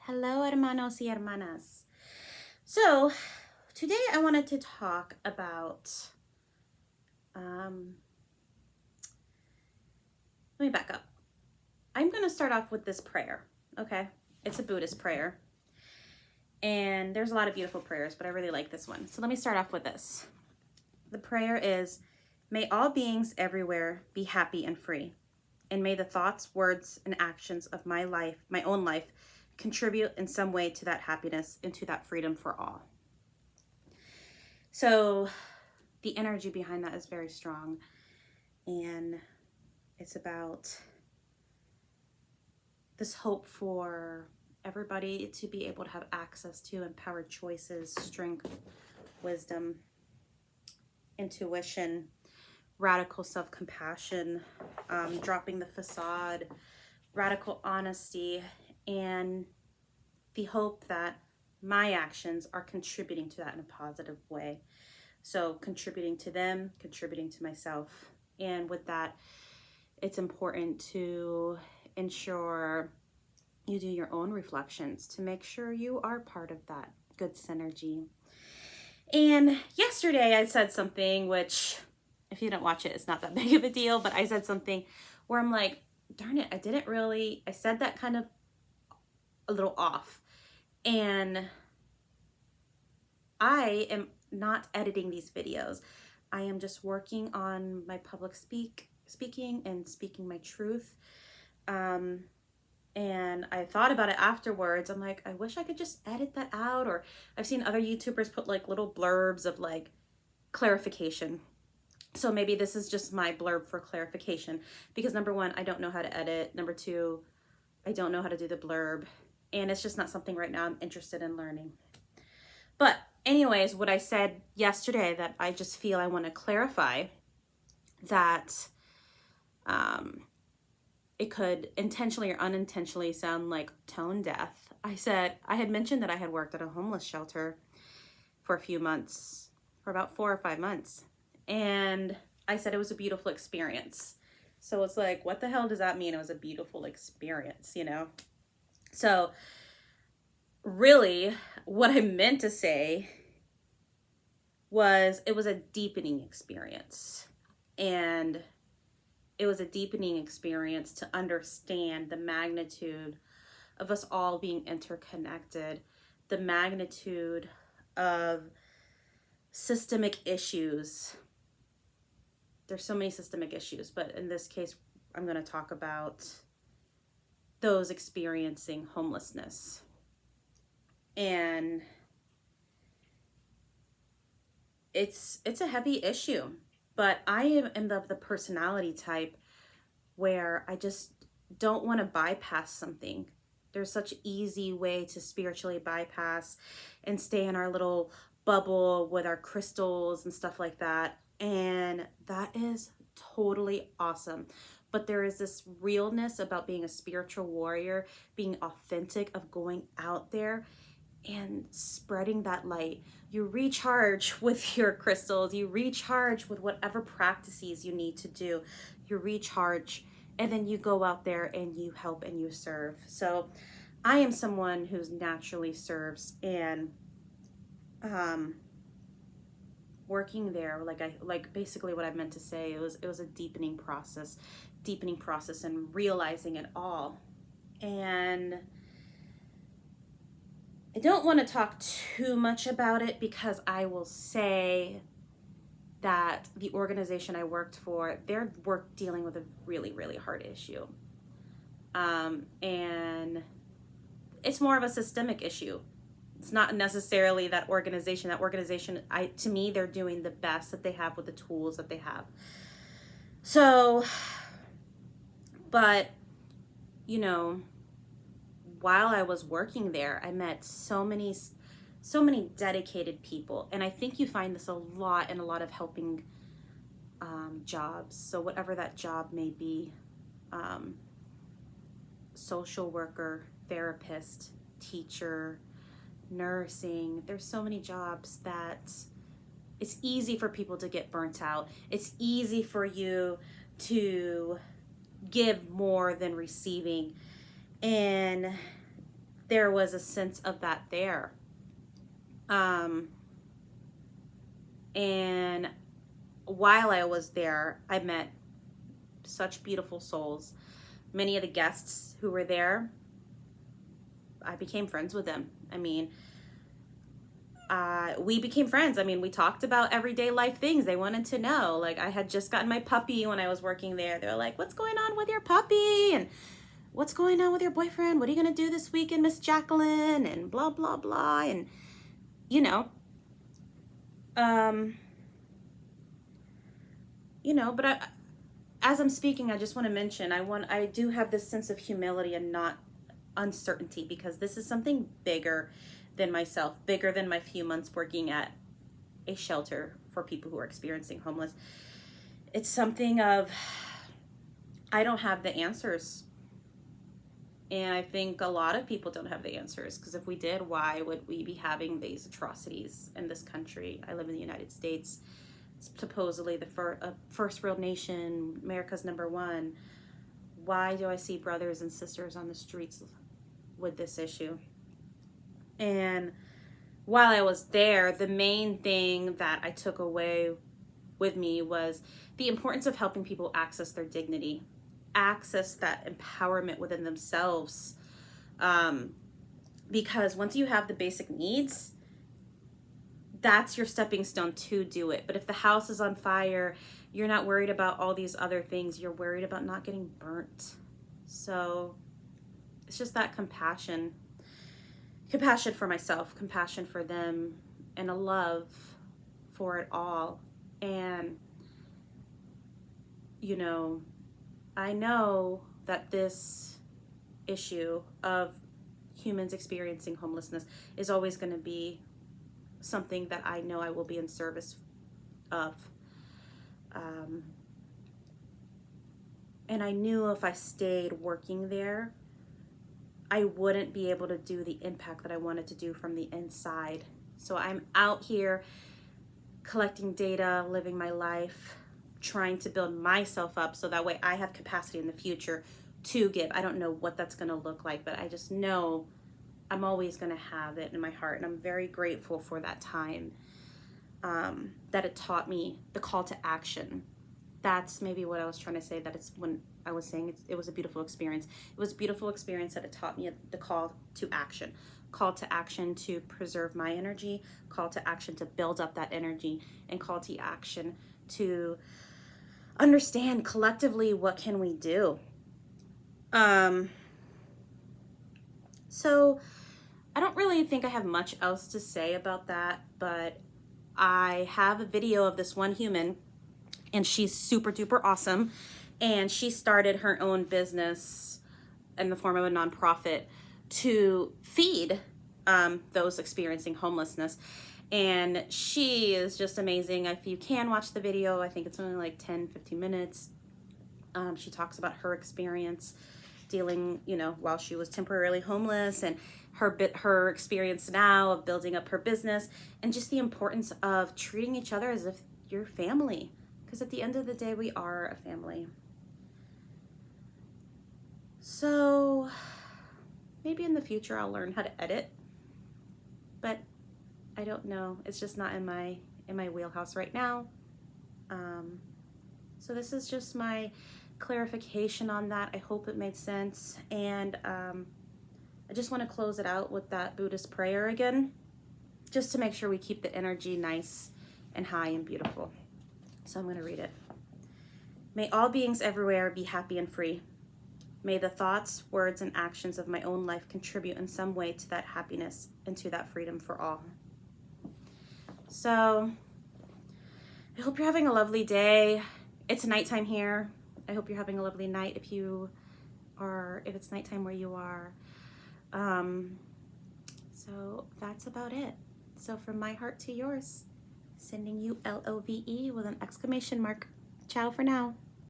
Hello, hermanos y hermanas. So, today I wanted to talk about, let me back up. I'm going to start off with this prayer, okay? It's a Buddhist prayer. And there's a lot of beautiful prayers, but I really like this one. So let me start off with this. The prayer is, may all beings everywhere be happy and free. And may the thoughts, words, and actions of my life, my own life, contribute in some way to that happiness and to that freedom for all. So the energy behind that is very strong, and it's about this hope for everybody to be able to have access to empowered choices, strength, wisdom, intuition, radical self-compassion, dropping the facade, radical honesty, and the hope that my actions are contributing to that in a positive way. So contributing to them, contributing to myself. And with that, it's important to ensure you do your own reflections to make sure you are part of that good synergy. And yesterday I said something which, if you don't watch it, it's not that big of a deal, but I said something where I'm like, darn it, I said that kind of a little off. And I am not editing these videos. I am just working on my public speaking and speaking my truth. And I thought about it afterwards. I'm like, I wish I could just edit that out. Or I've seen other YouTubers put like little blurbs of like clarification. So maybe this is just my blurb for clarification, because number one, I don't know how to edit. Number two, I don't know how to do the blurb. And it's just not something right now I'm interested in learning. But anyways, what I said yesterday that I just feel I want to clarify, that it could intentionally or unintentionally sound like tone deaf. I had mentioned that I had worked at a homeless shelter for a few months, for about 4 or 5 months. And I said it was a beautiful experience. So it's like, what the hell does that mean? It was a beautiful experience, you know? So really what I meant to say was it was a deepening experience. And it was a deepening experience to understand the magnitude of us all being interconnected, the magnitude of systemic issues. There's so many systemic issues, but in this case, I'm going to talk about those experiencing homelessness. And it's a heavy issue, but I am of the personality type where I just don't want to bypass something. There's such an easy way to spiritually bypass and stay in our little bubble with our crystals and stuff like that. And that is totally awesome. But there is this realness about being a spiritual warrior, being authentic, of going out there and spreading that light. You recharge with your crystals, you recharge with whatever practices you need to do, you recharge, and then you go out there and you help and you serve. So I am someone who's naturally serves, and working there, like basically what I meant to say, it was a deepening process and realizing it all. And I don't want to talk too much about it, because I will say that the organization I worked for, they're dealing with a really, really hard issue. And it's more of a systemic issue. It's not necessarily that organization. To me, they're doing the best that they have with the tools that they have. So, but, you know, while I was working there, I met so many dedicated people. And I think you find this a lot in a lot of helping jobs. So whatever that job may be, social worker, therapist, teacher, nursing, there's so many jobs that it's easy for people to get burnt out. It's easy for you to give more than receiving. And there was a sense of that there. And while I was there, I met such beautiful souls. Many of the guests who were there, I became friends with them. I mean, we became friends. I mean, we talked about everyday life things they wanted to know. Like, I had just gotten my puppy when I was working there. They were like, what's going on with your puppy? And what's going on with your boyfriend? What are you going to do this weekend, Miss Jacqueline? And blah, blah, blah. And, you know, but as I'm speaking, I just want to mention, I do have this sense of humility and not uncertainty, because this is something bigger than myself, bigger than my few months working at a shelter for people who are experiencing homeless. It's something of, I don't have the answers. And I think a lot of people don't have the answers, because if we did, why would we be having these atrocities in this country? I live in the United States. It's supposedly the first world nation, America's #1. Why do I see brothers and sisters on the streets with this issue? And while I was there, the main thing that I took away with me was the importance of helping people access their dignity, access that empowerment within themselves. Because once you have the basic needs, that's your stepping stone to do it. But if the house is on fire, you're not worried about all these other things. You're worried about not getting burnt. So it's just that compassion for myself, compassion for them, and a love for it all. And, I know that this issue of humans experiencing homelessness is always going to be something that I know I will be in service of. And I knew if I stayed working there, I wouldn't be able to do the impact that I wanted to do from the inside. So I'm out here collecting data, living my life, trying to build myself up so that way I have capacity in the future to give. I don't know what that's going to look like, but I just know I'm always going to have it in my heart. And I'm very grateful for that time, that it taught me the call to action. That's maybe what I was trying to say, that it's when I was saying it was a beautiful experience. It was a beautiful experience that it taught me the call to action. Call to action to preserve my energy, call to action to build up that energy, and call to action to understand collectively what can we do. So I don't really think I have much else to say about that, but I have a video of this one human, and she's super duper awesome. And she started her own business in the form of a nonprofit to feed those experiencing homelessness. And she is just amazing. If you can watch the video, I think it's only like 10-15 minutes. She talks about her experience dealing, while she was temporarily homeless, and her experience now of building up her business, and just the importance of treating each other as if you're family. Because at the end of the day, we are a family. So maybe in the future I'll learn how to edit, but I don't know. It's just not in my wheelhouse right now. So this is just my clarification on that. I hope it made sense. And I just want to close it out with that Buddhist prayer again, just to make sure we keep the energy nice and high and beautiful. So I'm going to read it. May all beings everywhere be happy and free. May the thoughts, words, and actions of my own life contribute in some way to that happiness and to that freedom for all. So I hope you're having a lovely day. It's nighttime here. I hope you're having a lovely night if it's nighttime where you are. So that's about it. So from my heart to yours, sending you LOVE with an exclamation mark. Ciao for now.